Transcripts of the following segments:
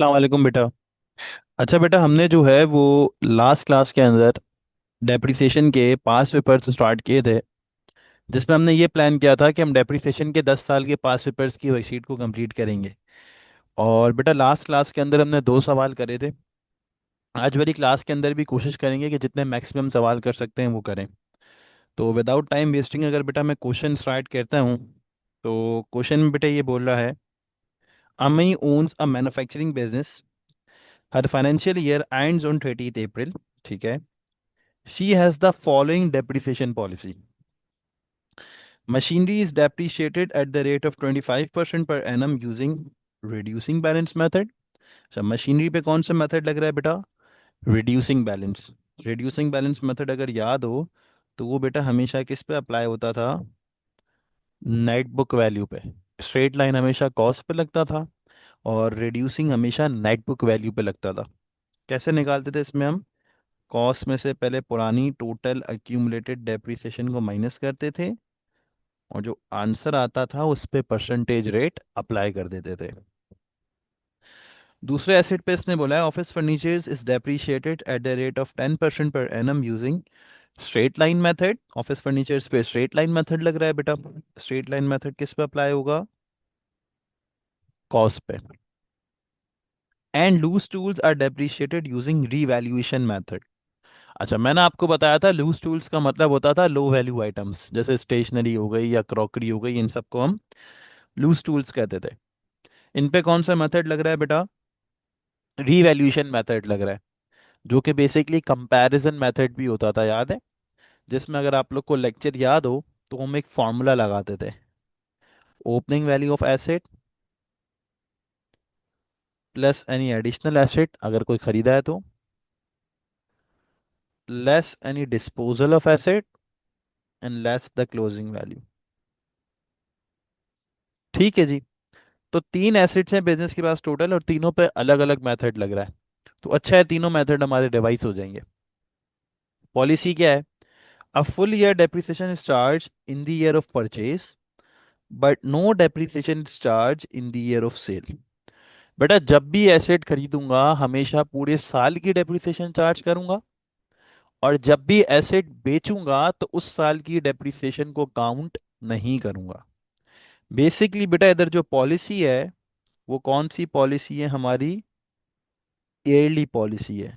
अस्सलाम वालेकुम बेटा। अच्छा बेटा, हमने जो है वो लास्ट क्लास के अंदर डेप्रिसिएशन के पास पेपर्स स्टार्ट किए थे, जिसमें हमने ये प्लान किया था कि हम डेप्रिसिएशन के 10 साल के पास पेपर्स की वर्कशीट को कंप्लीट करेंगे। और बेटा लास्ट क्लास के अंदर हमने 2 सवाल करे थे। आज वाली क्लास के अंदर भी कोशिश करेंगे कि जितने मैक्सिमम सवाल कर सकते हैं वो करें। तो विदाउट टाइम वेस्टिंग अगर बेटा मैं क्वेश्चन स्टार्ट करता हूँ, तो क्वेश्चन में बेटा ये बोल रहा है, अमी owns a manufacturing business, her financial year ends on 30th अप्रैल। ठीक है। She has the following depreciation policy. Machinery is depreciated at the rate of 25% per annum using reducing balance method. अच्छा, मशीनरी पे कौन सा मेथड लग रहा है बेटा? Reducing balance. Reducing balance method अगर याद हो तो वो बेटा हमेशा किस पे अप्लाई होता था? नेट बुक वैल्यू पे। स्ट्रेट लाइन हमेशा कॉस्ट पे लगता था और रिड्यूसिंग हमेशा नेट बुक वैल्यू पे लगता था। कैसे निकालते थे इसमें हम? कॉस्ट में से पहले पुरानी टोटल अक्यूमुलेटेड डेप्रिसिएशन को माइनस करते थे और जो आंसर आता था उस पे परसेंटेज रेट अप्लाई कर देते थे। दूसरे एसिड पे इसने बोला है, office furnitures is depreciated at the rate of 10% per annum using straight line method. Office furnitures पे स्ट्रेट लाइन मेथड लग रहा है बेटा। स्ट्रेट लाइन मेथड किस पे अप्लाई होगा? कॉस्ट पे। And loose tools are depreciated using revaluation method. अच्छा, मैंने आपको बताया था लूज टूल्स का मतलब होता था लो वैल्यू आइटम्स, जैसे स्टेशनरी हो गई या क्रॉकरी हो गई, इन सबको हम लूज टूल्स कहते थे। इन पे कौन सा मेथड लग रहा है बेटा? रीवैल्यूएशन मेथड लग रहा है, जो कि बेसिकली कंपैरिजन मेथड भी होता था, याद है? जिसमें अगर आप लोग को लेक्चर याद हो तो हम एक फॉर्मूला लगाते थे, opening value of asset plus any additional asset अगर कोई खरीदा है तो, less any disposal of asset and less the closing value. ठीक है जी। तो तीन एसेट्स हैं बिजनेस के पास टोटल, और तीनों पे अलग अलग मेथड लग रहा है। तो अच्छा है, तीनों मेथड हमारे डिवाइस हो जाएंगे। पॉलिसी क्या है? A full year depreciation is charge in the year of purchase but no depreciation is charge in the year of sale. बेटा जब भी एसेट खरीदूंगा हमेशा पूरे साल की डेप्रिसिएशन चार्ज करूंगा, और जब भी एसेट बेचूंगा तो उस साल की डेप्रिसिएशन को काउंट नहीं करूंगा। बेसिकली बेटा इधर जो पॉलिसी है वो कौन सी पॉलिसी है हमारी? ईयरली पॉलिसी है।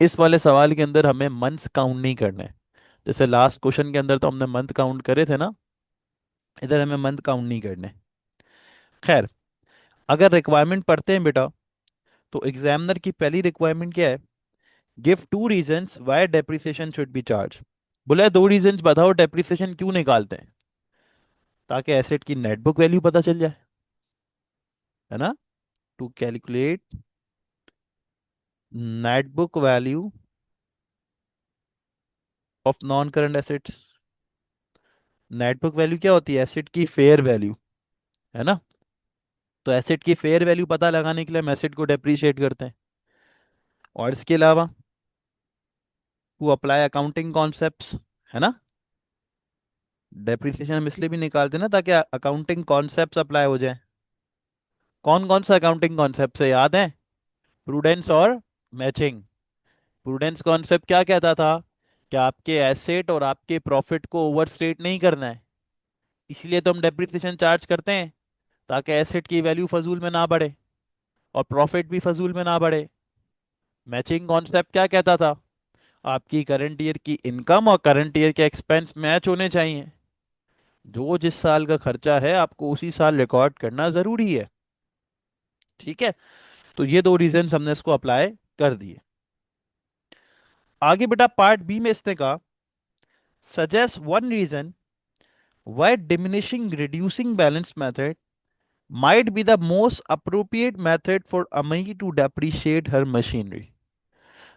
इस वाले सवाल के अंदर हमें मंथ्स काउंट नहीं करने हैं। जैसे लास्ट क्वेश्चन के अंदर तो हमने मंथ काउंट करे थे ना, इधर हमें मंथ काउंट नहीं करने। खैर, अगर रिक्वायरमेंट पढ़ते हैं बेटा, तो एग्जामिनर की पहली रिक्वायरमेंट क्या है? Give two reasons why depreciation should be charge. बोला है दो रीजंस बताओ डेप्रिसिएशन क्यों निकालते हैं, ताकि एसेट की नेट बुक वैल्यू पता चल जाए, है ना? To calculate net book value of non current assets. Net book value क्या होती है? एसेट की फेयर वैल्यू, है ना? तो एसेट की फेयर वैल्यू पता लगाने के लिए हम एसेट को डेप्रिशिएट करते हैं। और इसके अलावा टू अप्लाई अकाउंटिंग कॉन्सेप्ट्स, है ना? डेप्रिसिएशन हम इसलिए भी निकालते हैं ना ताकि अकाउंटिंग कॉन्सेप्ट्स अप्लाई हो जाए। कौन कौन सा अकाउंटिंग कॉन्सेप्ट है याद है? प्रूडेंस और मैचिंग। प्रूडेंस कॉन्सेप्ट क्या कहता था? कि आपके एसेट और आपके प्रॉफिट को ओवरस्टेट नहीं करना है, इसलिए तो हम डेप्रिसिएशन चार्ज करते हैं, ताकि एसेट की वैल्यू फजूल में ना बढ़े और प्रॉफिट भी फजूल में ना बढ़े। मैचिंग कॉन्सेप्ट क्या कहता था? आपकी करंट ईयर की इनकम और करंट ईयर के एक्सपेंस मैच होने चाहिए। जो जिस साल का खर्चा है आपको उसी साल रिकॉर्ड करना जरूरी है। ठीक है। तो ये दो रीजन हमने इसको अप्लाई कर दिए। आगे बेटा पार्ट बी में इसने कहा, suggest one reason why diminishing reducing balance method might be the most appropriate method for Amy to depreciate her machinery।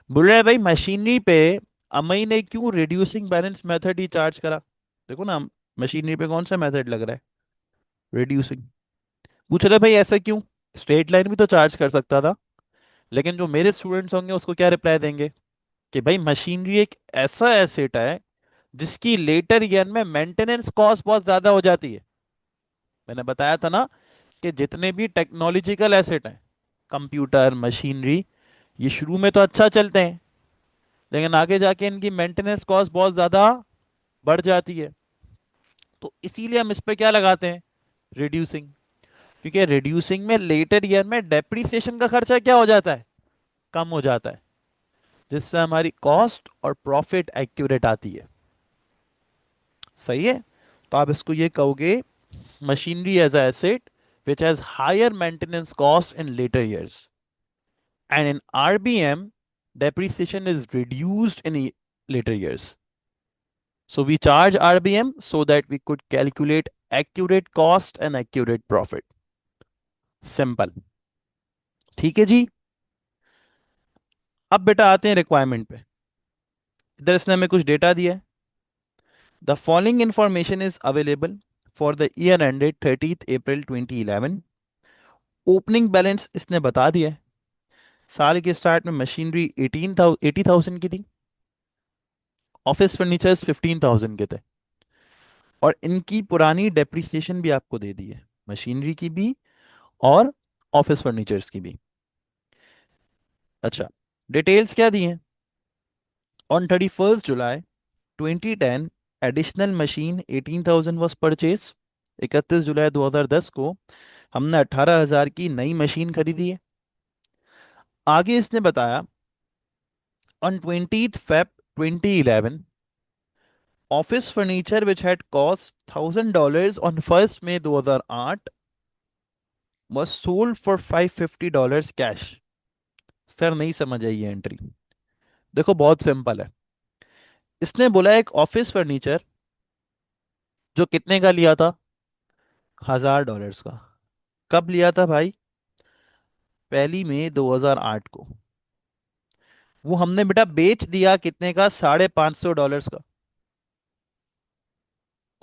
बोल रहा है भाई मशीनरी पे अमई ने क्यों रिड्यूसिंग बैलेंस मेथड ही चार्ज करा? देखो ना, मशीनरी पे कौन सा मेथड लग रहा है? रिड्यूसिंग। पूछ रहे भाई ऐसा क्यों? स्ट्रेट लाइन भी तो चार्ज कर सकता था। लेकिन जो मेरे स्टूडेंट्स होंगे उसको क्या रिप्लाई देंगे? कि भाई मशीनरी एक ऐसा एसेट है जिसकी लेटर ईयर में मेंटेनेंस कॉस्ट बहुत ज्यादा हो जाती है। मैंने बताया था ना कि जितने भी टेक्नोलॉजिकल एसेट हैं, कंप्यूटर, मशीनरी, ये शुरू में तो अच्छा चलते हैं, लेकिन आगे जाके इनकी मेंटेनेंस कॉस्ट बहुत ज़्यादा बढ़ जाती है। तो इसीलिए हम इस पे क्या लगाते हैं, रिड्यूसिंग। क्योंकि रिड्यूसिंग में लेटर ईयर में डेप्रिसिएशन का खर्चा क्या हो जाता है, कम हो जाता है, जिससे हमारी कॉस्ट और प्रॉफिट एक्यूरेट आती है। सही है। तो आप इसको ये कहोगे, machinery as a asset which has higher maintenance cost in later years, and in RBM depreciation is reduced in later years. So we charge RBM so that we could calculate accurate cost and accurate profit. Simple. ठीक है जी। अब बेटा आते हैं requirement पे। इधर इसने हमें कुछ डेटा दिया है। The following information is available for the year ended 30th April 2011। Opening balance इसने बता दिया है। साल के स्टार्ट में मशीनरी 80,000 की थी, ऑफिस फर्नीचर्स 15,000 के थे, और इनकी पुरानी डेप्रिसिएशन भी आपको दे दी है, मशीनरी की भी और ऑफिस फर्नीचर्स की भी। अच्छा, डिटेल्स क्या दी हैं। On 31st July 2010 additional machine 18,000 was purchase. 31 जुलाई 2010 को हमने 18,000 की नई मशीन खरीदी है। आगे इसने बताया, on 20th Feb 2011 office furniture which had cost $1,000 on 1 May 2008 was sold for $550 cash. Sir नहीं समझ आई ये एंट्री। देखो बहुत सिंपल है। इसने बोला एक ऑफिस फर्नीचर जो कितने का लिया था, $1,000 का। कब लिया था भाई, 1 मई 2008 को। वो हमने बेटा बेच दिया कितने का, $550 का।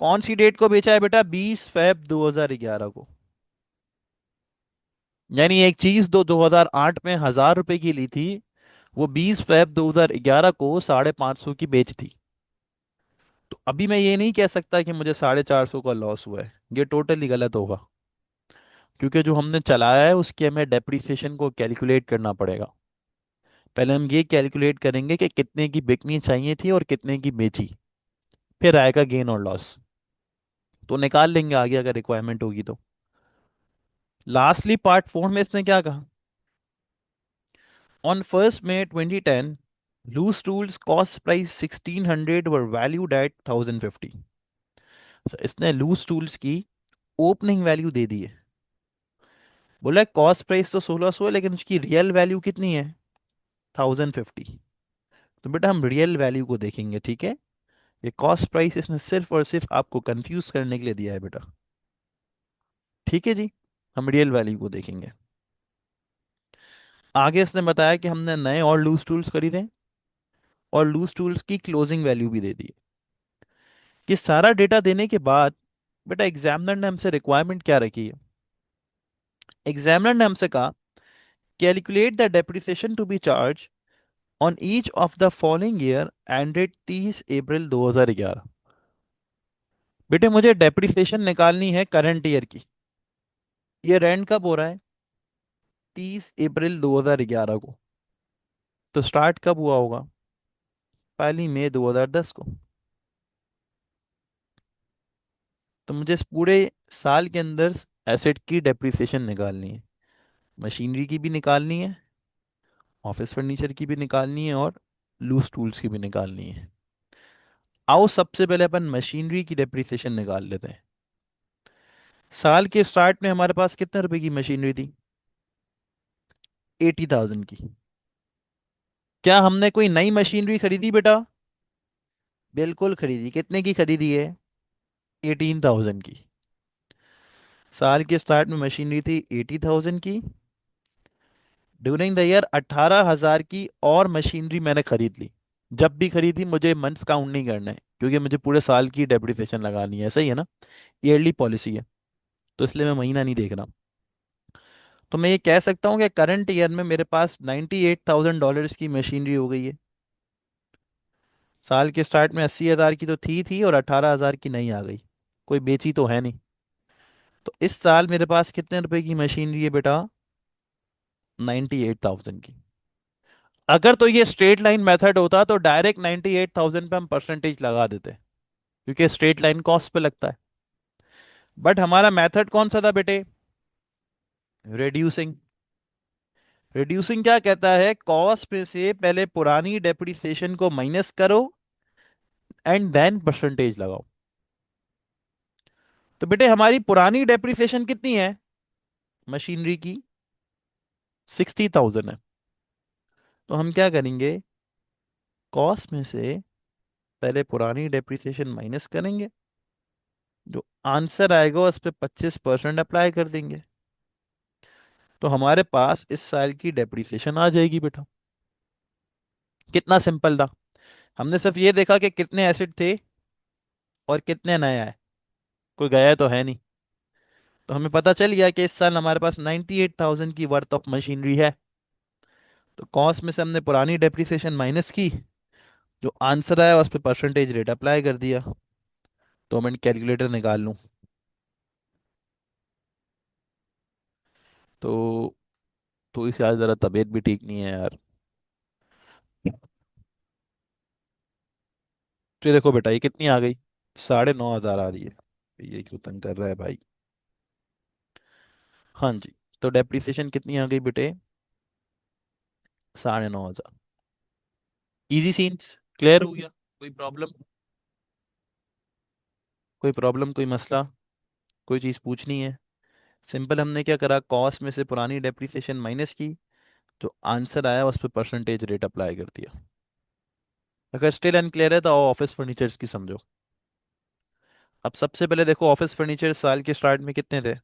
कौन सी डेट को बेचा है बेटा, 20 फेब 2011 को। यानी एक चीज 2008 में ₹1,000 की ली थी, वो 20 फेब 2011 को 550 की बेच थी। तो अभी मैं ये नहीं कह सकता कि मुझे 450 का लॉस हुआ है, ये टोटली गलत होगा। क्योंकि जो हमने चलाया है उसकी हमें डेप्रिसिएशन को कैलकुलेट करना पड़ेगा। पहले हम ये कैलकुलेट करेंगे कि कितने की बिकनी चाहिए थी और कितने की बेची, फिर आएगा गेन और लॉस। तो निकाल लेंगे आगे अगर रिक्वायरमेंट होगी तो। लास्टली पार्ट 4 में इसने क्या कहा, on 1 May 2010 loose tools cost price 1600 were valued at 1050। इसने लूज टूल्स की ओपनिंग वैल्यू दे दी है। बोला कॉस्ट प्राइस तो 1600 है, लेकिन उसकी रियल वैल्यू कितनी है, 1050। तो बेटा हम रियल वैल्यू को देखेंगे, ठीक है। ये कॉस्ट प्राइस इसने सिर्फ और सिर्फ आपको कंफ्यूज करने के लिए दिया है बेटा। ठीक है जी। हम रियल वैल्यू को देखेंगे। आगे इसने बताया कि हमने नए और लूज टूल्स खरीदे, और लूज टूल्स की क्लोजिंग वैल्यू भी दे दी है। कि सारा डेटा देने के बाद बेटा एग्जामिनर ने हमसे रिक्वायरमेंट क्या रखी है। एग्जामिनर ने हमसे कहा, calculate the depreciation to be charge on each of the following year ended 30 April 2011। बेटे मुझे डेप्रिसिएशन निकालनी है करंट ईयर की। ये एंड कब हो रहा है, 30 अप्रैल 2011 को। तो स्टार्ट कब हुआ होगा, 1 मई 2010 को। तो मुझे इस पूरे साल के अंदर एसेट की डेप्रिसिएशन निकालनी है, मशीनरी की भी निकालनी है, ऑफिस फर्नीचर की भी निकालनी है, और लूज टूल्स की भी निकालनी है। आओ सबसे पहले अपन मशीनरी की डेप्रिसिएशन निकाल लेते हैं। साल के स्टार्ट में हमारे पास कितने रुपए की मशीनरी थी, 80,000 की। क्या हमने कोई नई मशीनरी खरीदी बेटा, बिल्कुल खरीदी। कितने की खरीदी है, 18,000 की। साल के स्टार्ट में मशीनरी थी 80,000 की। ड्यूरिंग द ईयर 18,000 की और मशीनरी मैंने खरीद ली। जब भी खरीदी मुझे मंथ्स काउंट नहीं करना है, क्योंकि मुझे पूरे साल की डेप्रिसिएशन लगानी है, सही है ना। ईयरली पॉलिसी है, तो इसलिए मैं महीना नहीं देख रहा। तो मैं ये कह सकता हूँ कि करंट ईयर में मेरे पास $98,000 की मशीनरी हो गई है। साल के स्टार्ट में 80,000 की तो थी और 18,000 की नहीं आ गई। कोई बेची तो है नहीं। तो इस साल मेरे पास कितने रुपए की मशीनरी है बेटा? 98,000 की। अगर तो ये स्ट्रेट लाइन मेथड होता तो डायरेक्ट 98,000 पे हम परसेंटेज लगा देते, क्योंकि स्ट्रेट लाइन कॉस्ट पे लगता है। बट हमारा मेथड कौन सा था बेटे? रिड्यूसिंग। रिड्यूसिंग क्या कहता है? कॉस्ट में से पहले पुरानी डेप्रिसिएशन को माइनस करो एंड देन परसेंटेज लगाओ। तो बेटे हमारी पुरानी डेप्रिसिएशन कितनी है मशीनरी की? 60,000 है। तो हम क्या करेंगे? कॉस्ट में से पहले पुरानी डेप्रिसिएशन माइनस करेंगे, जो आंसर आएगा उस पर 25% अप्लाई कर देंगे। तो हमारे पास इस साल की डेप्रिसिएशन आ जाएगी बेटा। कितना सिंपल था। हमने सिर्फ ये देखा कि कितने एसिड थे और कितने नए आए, कोई गया तो है नहीं। तो हमें पता चल गया कि इस साल हमारे पास 98,000 की वर्थ ऑफ मशीनरी है। तो कॉस्ट में से हमने पुरानी डेप्रिसिएशन माइनस की, जो आंसर आया उस पर परसेंटेज रेट अप्लाई कर दिया। तो मैं कैलकुलेटर निकाल लूँ। तो इस यार ज़रा तबीयत भी ठीक नहीं है यार। तो देखो बेटा ये कितनी आ गई? 9,500 आ रही है। ये क्यों तंग कर रहा है भाई? हाँ जी। तो डेप्रिसिएशन कितनी आ गई बेटे? 9,500। इजी सीन्स, क्लियर हो गया? कोई प्रॉब्लम? कोई प्रॉब्लम, कोई मसला, कोई चीज़ पूछनी है? सिंपल, हमने क्या करा, कॉस्ट में से पुरानी डेप्रिसिएशन माइनस की, जो आंसर आया उस पर परसेंटेज रेट अप्लाई कर दिया। अगर स्टिल अनक्लियर है तो आओ ऑफिस फर्नीचर्स की समझो। अब सबसे पहले देखो, ऑफिस फर्नीचर साल के स्टार्ट में कितने थे?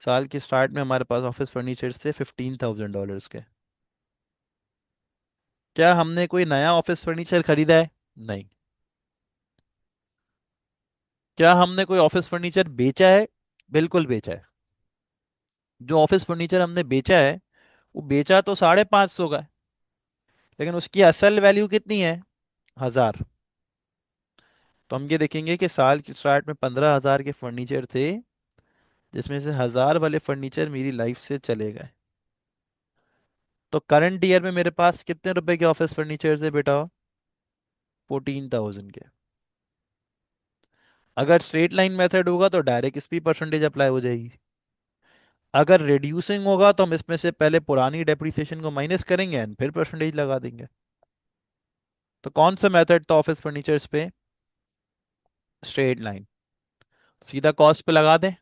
साल के स्टार्ट में हमारे पास ऑफिस फर्नीचर थे $15,000 के। क्या हमने कोई नया ऑफिस फर्नीचर खरीदा है? नहीं। क्या हमने कोई ऑफिस फर्नीचर बेचा है? बिल्कुल बेचा है। जो ऑफिस फर्नीचर हमने बेचा है, वो बेचा तो 550 का है, लेकिन उसकी असल वैल्यू कितनी है? 1,000। तो हम ये देखेंगे कि साल के स्टार्ट में 15,000 के फर्नीचर थे, जिसमें से 1,000 वाले फर्नीचर मेरी लाइफ से चले गए। तो करंट ईयर में मेरे पास कितने रुपए के ऑफिस फर्नीचर है बेटा? 14,000 के। अगर स्ट्रेट लाइन मेथड होगा तो डायरेक्ट इस पे परसेंटेज अप्लाई हो जाएगी। अगर रिड्यूसिंग होगा तो हम इसमें से पहले पुरानी डेप्रिसिएशन को माइनस करेंगे एंड फिर परसेंटेज लगा देंगे। तो कौन सा मेथड था ऑफिस फर्नीचर्स पे? Straight line. सीधा कॉस्ट पे लगा दें।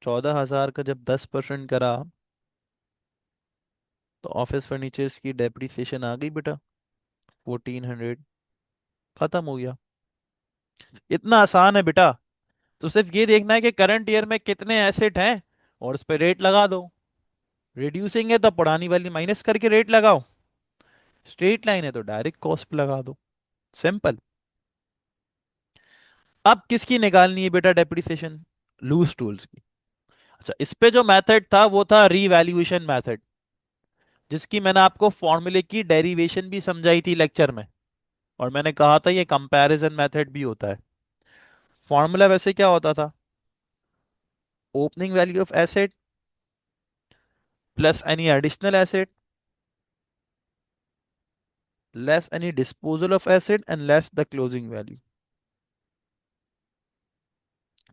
14,000 का जब 10% करा, तो ऑफिस फर्नीचर्स की डेप्रिसिएशन आ गई बेटा 1,400। खत्म हो गया। इतना आसान है बेटा। तो सिर्फ ये देखना है कि करंट ईयर में कितने एसेट हैं और उस पर रेट लगा दो। रिड्यूसिंग है तो पुरानी वाली माइनस करके रेट लगाओ। स्ट्रेट लाइन है तो डायरेक्ट कॉस्ट पे लगा दो। सिंपल। अब किसकी निकालनी है बेटा डेप्रिसिएशन? लूज टूल्स की। अच्छा, इस पे जो मेथड था वो था रीवैल्यूएशन मेथड, जिसकी मैंने आपको फॉर्मूले की डेरिवेशन भी समझाई थी लेक्चर में। और मैंने कहा था ये कंपैरिजन मेथड भी होता है। फॉर्मूला वैसे क्या होता था? Opening value of asset plus any additional asset less any disposal of asset and less the closing value.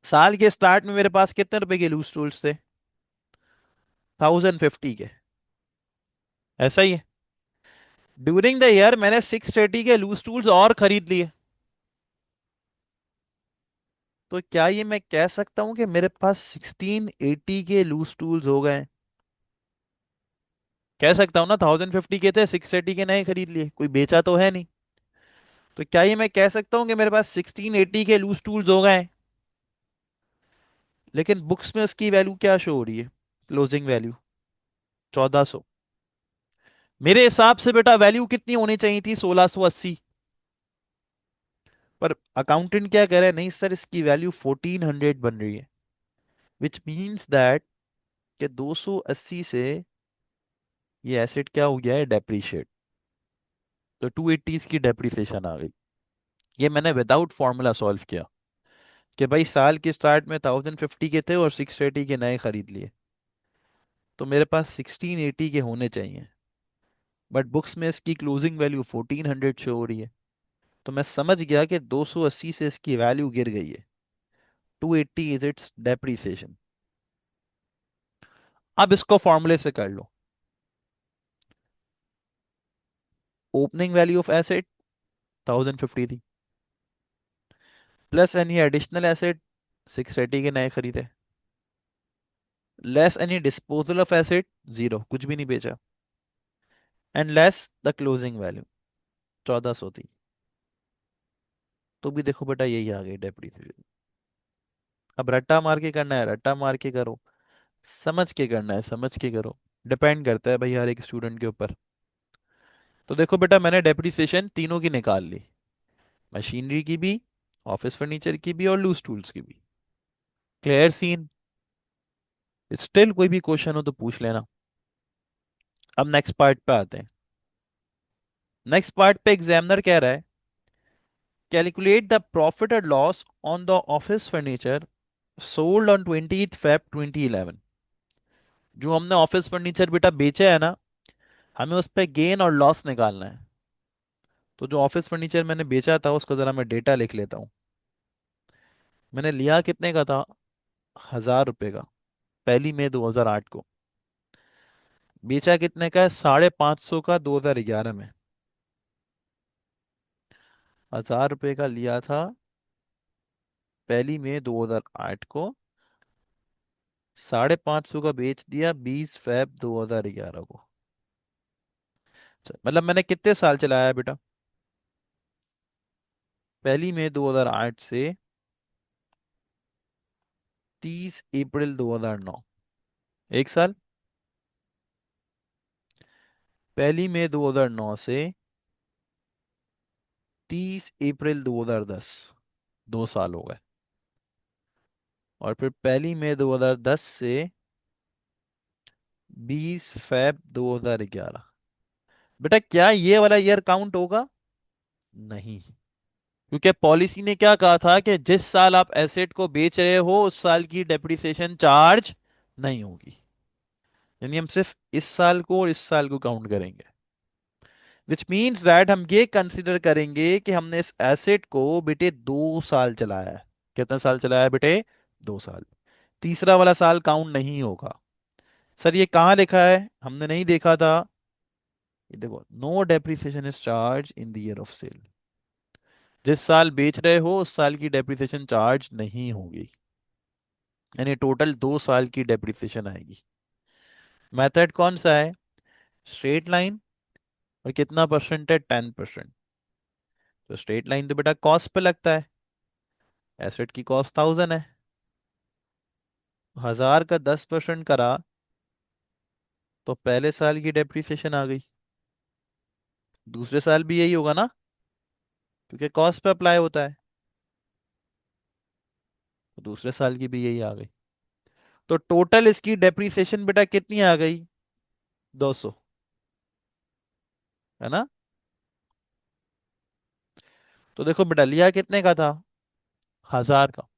साल के स्टार्ट में मेरे पास कितने रुपए के लूज टूल्स थे? 1,050 के। ऐसा ही है। ड्यूरिंग द ईयर मैंने 630 के लूज टूल्स और खरीद लिए। तो क्या ये मैं कह सकता हूं कि मेरे पास 1680 के लूज टूल्स हो गए? कह सकता हूं ना, 1,050 के थे, 680 के नए खरीद लिए, कोई बेचा तो है नहीं। तो क्या ये मैं कह सकता हूं कि मेरे पास 1680 के लूज टूल्स हो गए? लेकिन बुक्स में उसकी वैल्यू क्या शो हो रही है? Closing value 1,400। मेरे हिसाब से बेटा वैल्यू कितनी होनी चाहिए थी? 1,680। पर अकाउंटेंट क्या कह रहा है, नहीं सर इसकी वैल्यू 1,400 बन रही है, विच मीन्स दैट कि 280 से ये एसेट क्या हो गया है? डेप्रीशिएट। तो 280 की डेप्रीसिएशन आ गई। ये मैंने विदाउट फॉर्मूला सॉल्व किया। कि भाई साल के स्टार्ट में 1050 के थे और 680 के नए खरीद लिए, तो मेरे पास 1680 के होने चाहिए। बट बुक्स में इसकी क्लोजिंग वैल्यू 1400 शो हो रही है। तो मैं समझ गया कि 280 से इसकी वैल्यू गिर गई है। 280 इज इट्स डेप्रीसिएशन। अब इसको फॉर्मूले से कर लो। ओपनिंग वैल्यू ऑफ एसेट 1050 थी, प्लस एनी एडिशनल एसेट 680 के नए खरीदे, less any disposal of asset, zero, कुछ भी नहीं बेचा, and less the closing value 1400 थी। तो भी देखो बेटा यही आ गई डेप्रीसिएशन। अब रट्टा मार के करना है, रट्टा मार के करो। समझ के करना है, समझ के करो। डिपेंड करता है भाई हर एक स्टूडेंट के ऊपर। तो देखो बेटा मैंने डेप्रीसिएशन तीनों की निकाल ली, मशीनरी की भी, ऑफिस फर्नीचर की भी, और लूज टूल्स की भी। Clear scene? स्टिल कोई भी क्वेश्चन हो तो पूछ लेना। अब नेक्स्ट पार्ट पे आते हैं। नेक्स्ट पार्ट पे एग्जामिनर कह रहा है calculate the profit and loss on the office furniture sold on 20th Feb 2011। जो हमने ऑफिस फर्नीचर बेटा बेचा है ना, हमें उस पर गेन और लॉस निकालना है। तो जो ऑफिस फर्नीचर मैंने बेचा था उसको जरा मैं डेटा लिख लेता हूँ। मैंने लिया कितने का था? 1000 रुपये का, 1 मई 2008 को। बेचा कितने का है? 550 का 2011 में। 1000 रुपये का लिया था 1 मई 2008 को, 550 का बेच दिया 20 Feb 2011 को। मतलब मैंने कितने साल चलाया है बेटा? 1 मई 2008 से 30 अप्रैल 2009, 1 साल। 1 मई 2009 से 30 अप्रैल 2010, 2 साल हो गए। और फिर 1 मई 2010 से 20 Feb 2011। बेटा क्या ये वाला ईयर काउंट होगा? नहीं, क्योंकि पॉलिसी ने क्या कहा था कि जिस साल आप एसेट को बेच रहे हो उस साल की डेप्रिसिएशन चार्ज नहीं होगी। यानी हम सिर्फ इस साल को और इस साल को काउंट करेंगे। विच मीन्स दैट हम ये कंसिडर करेंगे कि हमने इस एसेट को बेटे 2 साल चलाया है। कितना साल चलाया है बेटे? 2 साल। तीसरा वाला साल काउंट नहीं होगा। सर ये कहाँ लिखा है? हमने नहीं देखा था। ये देखो, no depreciation is charge in the year of sale. जिस साल बेच रहे हो उस साल की डेप्रिसिएशन चार्ज नहीं होगी। यानी टोटल 2 साल की डेप्रिसिएशन आएगी। मेथड कौन सा है? Straight line. और कितना परसेंट है? 10%। तो स्ट्रेट लाइन तो बेटा कॉस्ट पे लगता है। एसेट की कॉस्ट 1000 है, 1000 का 10% करा तो पहले साल की डेप्रिसिएशन आ गई। दूसरे साल भी यही होगा ना, क्योंकि कॉस्ट पे अप्लाई होता है। तो दूसरे साल की भी यही आ गई। तो टोटल इसकी डेप्रिसिएशन बेटा कितनी आ गई? 200, है ना? तो देखो बेटा लिया कितने का था? 1000 का।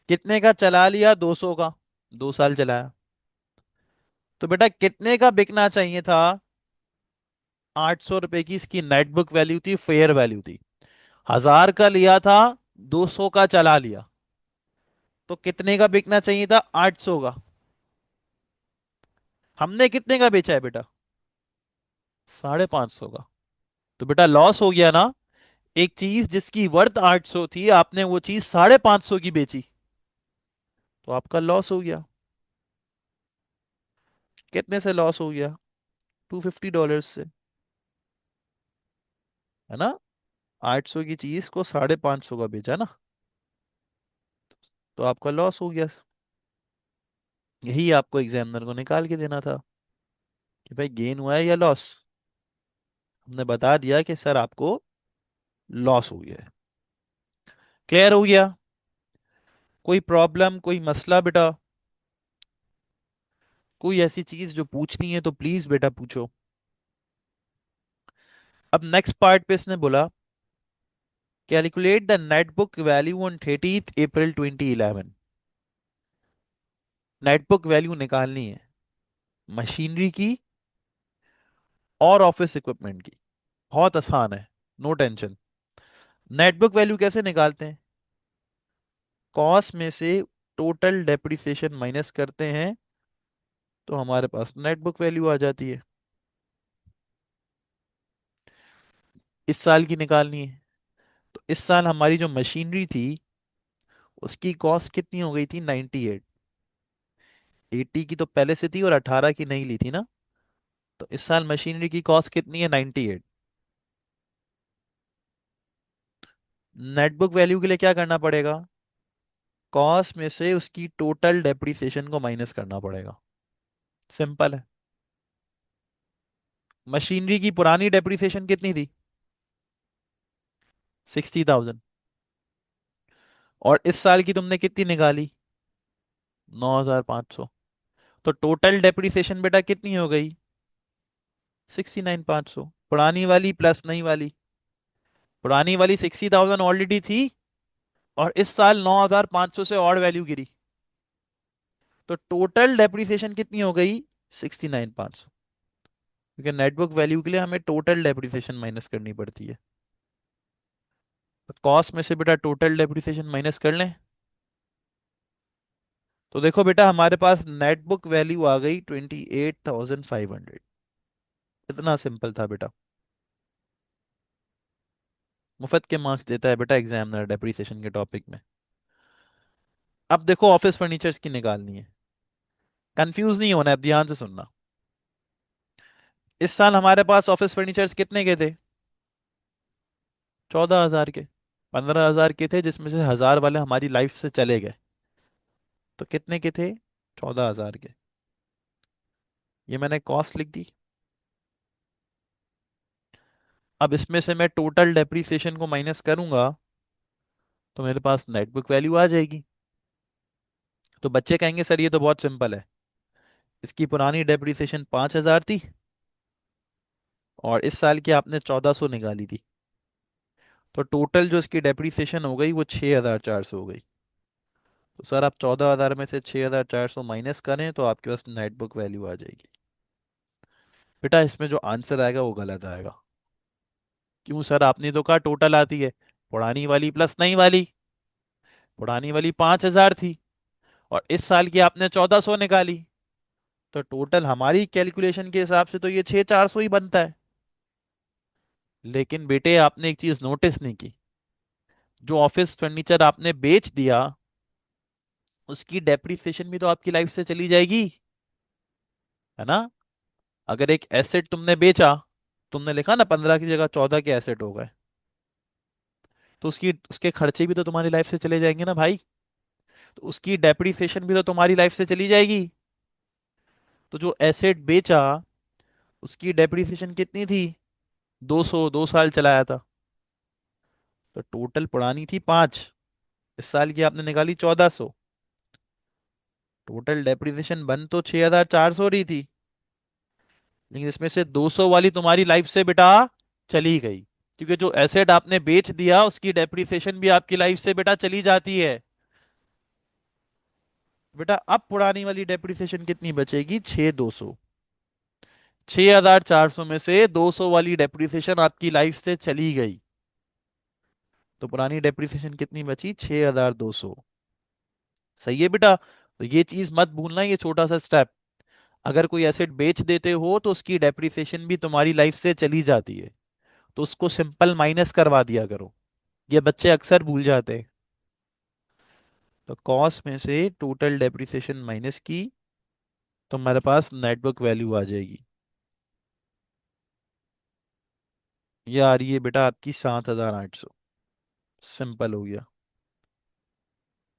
कितने का चला लिया? 200 का। 2 साल चलाया। तो बेटा कितने का बिकना चाहिए था? 800 रुपए की इसकी नेट बुक वैल्यू थी, फेयर वैल्यू थी। 1000 का लिया था, 200 का चला लिया, तो कितने का बिकना चाहिए था? 800 का। हमने कितने का बेचा है बेटा? 550 का। तो बेटा लॉस हो गया ना। एक चीज जिसकी वर्थ 800 थी, आपने वो चीज 550 की बेची, तो आपका लॉस हो गया। कितने से लॉस हो गया? $250 से, है ना? 800 की चीज को 550 का बेचा ना, तो आपका लॉस हो गया। यही आपको एग्जामिनर को निकाल के देना था कि भाई गेन हुआ है या लॉस। हमने बता दिया कि सर आपको लॉस हो गया है। क्लियर हो गया? कोई प्रॉब्लम, कोई मसला बेटा? कोई ऐसी चीज जो पूछनी है तो प्लीज बेटा पूछो। अब नेक्स्ट पार्ट पे इसने बोला calculate the net book value on 30 April 2011। Net book value निकालनी है मशीनरी की और ऑफिस इक्विपमेंट की। बहुत आसान है, no tension. Net book value कैसे निकालते हैं? कॉस्ट में से टोटल डेप्रिसिएशन माइनस करते हैं तो हमारे पास नेट बुक वैल्यू आ जाती है। इस साल की निकालनी है तो इस साल हमारी जो मशीनरी थी उसकी कॉस्ट कितनी हो गई थी? 98। 80 की तो पहले से थी और 18 की नहीं ली थी ना। तो इस साल मशीनरी की कॉस्ट कितनी है? 98। नेट बुक वैल्यू के लिए क्या करना पड़ेगा? कॉस्ट में से उसकी टोटल डेप्रिसिएशन को माइनस करना पड़ेगा। सिंपल है। मशीनरी की पुरानी डेप्रिसिएशन कितनी थी? 60,000। और इस साल की तुमने कितनी निकाली? 9,500। तो टोटल डेप्रिसिएशन बेटा कितनी हो गई? 69,500। पुरानी वाली प्लस नई वाली। पुरानी वाली 60,000 ऑलरेडी थी और इस साल 9,500 से और वैल्यू गिरी। तो टोटल डेप्रिसिएशन कितनी हो गई? 69,500। क्योंकि नेटवर्क वैल्यू के लिए हमें टोटल डेप्रिसिएशन माइनस करनी पड़ती है। तो कॉस्ट में से बेटा टोटल डेप्रिसिएशन माइनस कर लें। तो देखो बेटा हमारे पास नेट बुक वैल्यू आ गई 28,500। इतना सिंपल था बेटा। मुफ्त के मार्क्स देता है बेटा एग्जामिनर डेप्रिसिएशन के टॉपिक में। अब देखो ऑफिस फर्नीचर्स की निकालनी है। कंफ्यूज नहीं होना है, अब ध्यान से सुनना। इस साल हमारे पास ऑफिस फर्नीचर्स कितने के थे? 14,000 के। 15,000 के थे जिसमें से 1,000 वाले हमारी लाइफ से चले गए। तो कितने के थे? 14,000 के। ये मैंने कॉस्ट लिख दी। अब इसमें से मैं टोटल डेप्रिसिएशन को माइनस करूंगा तो मेरे पास नेटबुक वैल्यू आ जाएगी। तो बच्चे कहेंगे सर ये तो बहुत सिंपल है। इसकी पुरानी डेप्रिसिएशन 5,000 थी और इस साल की आपने 1,400 निकाली थी। तो टोटल जो इसकी डेप्रिसिएशन हो गई वो 6,400 हो गई। तो सर आप 14,000 में से 6,400 माइनस करें तो आपके पास नेटबुक वैल्यू आ जाएगी। बेटा इसमें जो आंसर आएगा वो गलत आएगा। क्यों सर? आपने तो कहा टोटल आती है। पुरानी वाली प्लस नई वाली। पुरानी वाली 5,000 थी और इस साल की आपने 1,400 निकाली। तो टोटल हमारी कैलकुलेशन के हिसाब से तो ये 6,400 ही बनता है। लेकिन बेटे आपने एक चीज नोटिस नहीं की। जो ऑफिस फर्नीचर आपने बेच दिया उसकी डेप्रिसिएशन भी तो आपकी लाइफ से चली जाएगी, है ना? अगर एक एसेट तुमने बेचा, तुमने लिखा ना 15 की जगह 14 के एसेट हो गए, तो उसकी उसके खर्चे भी तो तुम्हारी लाइफ से चले जाएंगे ना भाई। तो उसकी डेप्रिसिएशन भी तो तुम्हारी लाइफ से चली जाएगी। तो जो एसेट बेचा उसकी डेप्रिसिएशन कितनी थी? 200, 2 साल चलाया था। तो टोटल पुरानी थी 5, इस साल की आपने निकाली 1,400। टोटल डेप्रिसिएशन बन तो 6,400 रही थी, लेकिन इसमें से 200 वाली तुम्हारी लाइफ से बेटा चली गई। क्योंकि जो एसेट आपने बेच दिया उसकी डेप्रिसिएशन भी आपकी लाइफ से बेटा चली जाती है। बेटा अब पुरानी वाली डेप्रिसिएशन कितनी बचेगी? 6,200। 6,400 में से 200 वाली डेप्रिसिएशन आपकी लाइफ से चली गई। तो पुरानी डेप्रिसिएशन कितनी बची? 6,200। सही है बेटा। तो ये चीज मत भूलना, ये छोटा सा स्टेप। अगर कोई एसेट बेच देते हो तो उसकी डेप्रिसिएशन भी तुम्हारी लाइफ से चली जाती है। तो उसको सिंपल माइनस करवा दिया करो। ये बच्चे अक्सर भूल जाते हैं। तो कॉस्ट में से टोटल डेप्रिसिएशन माइनस की तो हमारे पास नेटवर्क वैल्यू आ जाएगी। ये आ रही है बेटा आपकी 7,800। सिंपल हो गया।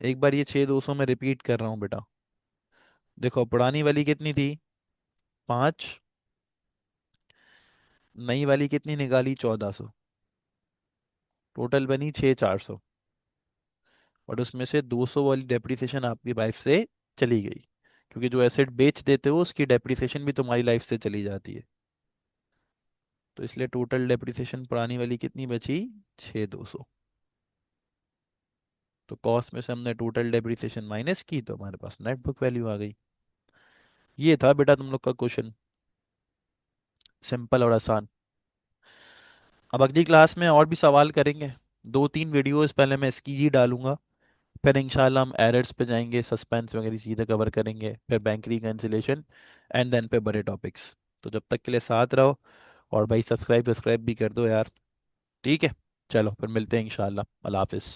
एक बार ये 6,200 में रिपीट कर रहा हूँ बेटा। देखो पुरानी वाली कितनी थी? 5। नई वाली कितनी निकाली? 1,400। टोटल बनी 6,400। और उसमें से 200 वाली डेप्रिसिएशन आपकी लाइफ से चली गई। क्योंकि जो एसेट बेच देते हो उसकी डेप्रिसिएशन भी तुम्हारी लाइफ से चली जाती है। तो इसलिए टोटल डेप्रिसिएशन पुरानी वाली कितनी बची? 6,200। तो कॉस्ट में से हमने टोटल डेप्रिसिएशन माइनस की तो हमारे पास नेट बुक वैल्यू आ गई। ये था बेटा तुम लोग का क्वेश्चन, सिंपल और आसान। अब अगली क्लास में और भी सवाल करेंगे, 2-3 वीडियोस पहले मैं इसकी ही डालूंगा, फिर इंशाल्लाह हम एरर्स पे जाएंगे, सस्पेंस वगैरह चीज़ें कवर करेंगे, फिर बैंक रिकन्सिलेशन एंड देन पे बड़े टॉपिक्स। तो जब तक के लिए साथ रहो, और भाई सब्सक्राइब सब्सक्राइब भी कर दो यार। ठीक है, चलो फिर मिलते हैं इंशाल्लाह। अल्लाह हाफिज़।